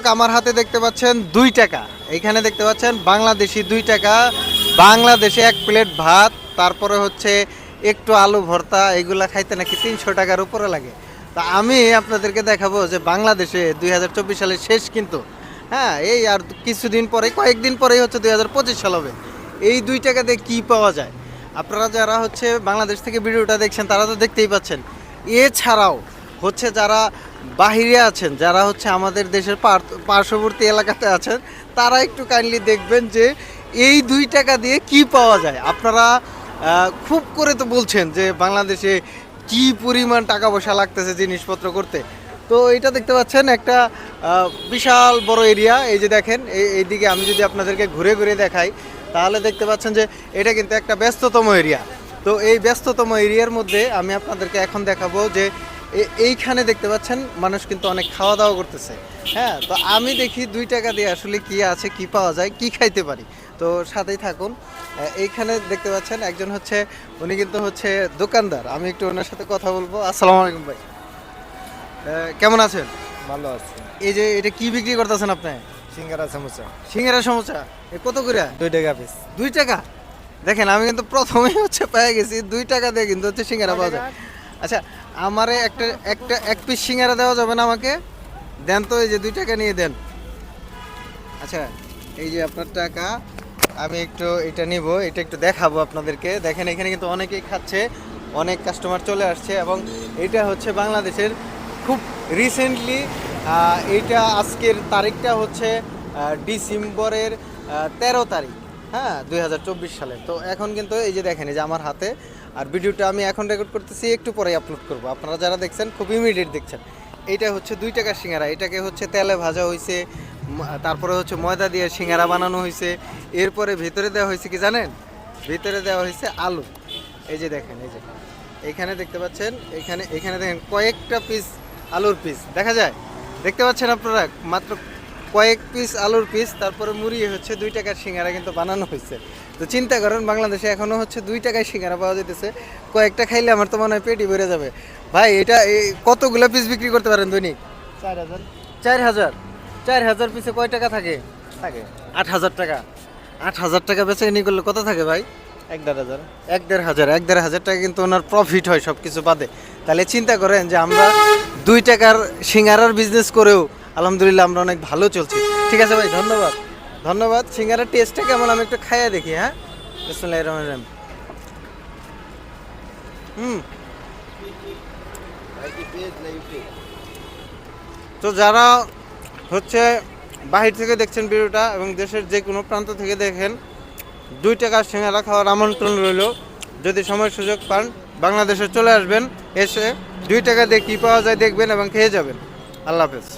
দর্শক আমার হাতে দেখতে পাচ্ছেন 2 টাকা, এখানে দেখতে পাচ্ছেন বাংলাদেশি 2 টাকা। বাংলাদেশে 1 প্লেট ভাত, তারপরে হচ্ছে একটু আলু ভর্তা, এগুলা খাইতে নাকি 300 টাকার উপরে লাগে। তা আমি আপনাদেরকে দেখাবো যে বাংলাদেশে 2024 সালের শেষ কিন্তু, হ্যাঁ এই আর কিছুদিন পরে, কয়েকদিন পরেই হচ্ছে 2025 সাল হবে। এই 2 টাকা দিয়ে কী পাওয়া যায়? আপনারা যারা হচ্ছে বাংলাদেশ থেকে ভিডিওটা দেখছেন তারা তো দেখতেই পাচ্ছেন। এছাড়াও হচ্ছে যারা বাহিরে আছেন, যারা হচ্ছে আমাদের দেশের পার্শ্ববর্তী এলাকাতে আছেন, তারা একটু কাইন্ডলি দেখবেন যে এই 2 টাকা দিয়ে কি পাওয়া যায়। আপনারা খুব করে তো বলছেন যে বাংলাদেশে কি পরিমাণ টাকা পয়সা লাগতেছে জিনিসপত্র করতে। তো এটা দেখতে পাচ্ছেন একটা বিশাল বড় এরিয়া। এই যে দেখেন এইদিকে আমি যদি আপনাদেরকে ঘুরে ঘুরে দেখাই তাহলে দেখতে পাচ্ছেন যে এটা কিন্তু একটা ব্যস্ততম এরিয়া। তো এই ব্যস্ততম এরিয়ার মধ্যে আমি আপনাদেরকে এখন দেখাবো যে এইখানে দেখতে পাচ্ছেন মানুষ কিন্তু অনেক খাওয়া দাওয়া করতেছে। হ্যাঁ, তো আমি দেখি 2 টাকা দিয়ে আসলে কি আছে, কি পাওয়া যায়, কি খাইতে পারি। তো সাথেই থাকুন। এইখানে দেখতে পাচ্ছেন একজন হচ্ছে, উনি কিন্তু হচ্ছে দোকানদার। আমি একটু ওনার সাথে কথা বলবো। আসসালামু আলাইকুম ভাই, কেমন আছেন? ভালো আছে। এই যে এটা কি বিক্রি করতেছেন আপনি? সিঙ্গারা সমোসা সিঙ্গারা সমোসা, কত করে? 2 টাকা পিস। 2 টাকা? দেখেন আমি কিন্তু প্রথমেই হচ্ছে পেয়ে গেছি, 2 টাকা দিয়ে কিন্তু হচ্ছে সিঙ্গারা পাওয়া যায়। আচ্ছা, আমারে একটা একটা 1 পিস সিঙ্গারা দেওয়া যাবে না আমাকে? দেন তো, এই যে 2 টাকা নিয়ে দেন। আচ্ছা, এই যে আপনার টাকা, আমি একটু এটা নিব, এটা একটু দেখাবো আপনাদেরকে। দেখেন এখানে কিন্তু অনেকেই খাচ্ছে, অনেক কাস্টমার চলে আসছে, এবং এটা হচ্ছে বাংলাদেশের খুব রিসেন্টলি, এইটা আজকের তারিখটা হচ্ছে ডিসেম্বরের 13 তারিখ, হ্যাঁ 2024 সালে। তো এখন কিন্তু এই যে দেখেন, এই যে আমার হাতে, আর ভিডিওটা আমি এখন রেকর্ড করতেছি, একটু পরেই আপলোড করব। আপনারা যারা দেখছেন খুব ইমিডিয়েট দেখছেন। এইটা হচ্ছে 2 টাকার সিঙ্গারা। এটাকে হচ্ছে তেলে ভাজা হয়েছে, তারপরে হচ্ছে ময়দা দিয়ে সিঙ্গারা বানানো হয়েছে। এরপরে ভেতরে দেওয়া হয়েছে কি জানেন? ভেতরে দেওয়া হয়েছে আলু। এই যে দেখেন, এই যে এখানে দেখতে পাচ্ছেন, এখানে এখানে দেখেন কয়েকটা পিস আলুর পিস দেখা যায়, দেখতে পাচ্ছেন আপনারা, মাত্র কয়েক পিস আলুর পিস, তারপরে মুড়িয়ে হচ্ছে 2 টাকার সিঙ্গারা কিন্তু বানানো হয়েছে। তো চিন্তা করেন, বাংলাদেশে এখনও হচ্ছে 2 টাকায় সিঙ্গারা পাওয়া যেতেছে। কয়েকটা খাইলে আমার তো মনে হয় পেটই ভরে যাবে। ভাই এটা কতগুলো পিস বিক্রি করতে পারেন দৈনিক? 4000 4000? 4000 পিসে কয় টাকা থাকে? থাকে। 8000 টাকা। 8000 টাকা বেচে কিনি করলে কত থাকে ভাই? 1,500 1,500 টাকা কিন্তু ওনার প্রফিট হয় সব কিছু বাদে। তাহলে চিন্তা করেন যে আমরা 2 টাকার সিঙ্গারার বিজনেস করেও আলহামদুলিল্লাহ আমরা অনেক ভালো চলছি। ঠিক আছে ভাই, ধন্যবাদ। ধন্যবাদ। সিঙ্গারার টেস্টটা কেমন আমি একটু খাইয়ে দেখি। হ্যাঁ, বিসমিল্লাহির রহমানির রহিম। তো যারা হচ্ছে বাহির থেকে দেখছেন ভিডিওটা, এবং দেশের যে কোনো প্রান্ত থেকে দেখেন, 2 টাকার সিঙ্গারা খাওয়ার আমন্ত্রণ রইল। যদি সময় সুযোগ পান বাংলাদেশে চলে আসবেন, এসে 2 টাকা দিয়ে কী পাওয়া যায় দেখবেন এবং খেয়ে যাবেন। আল্লাহ হাফেজ।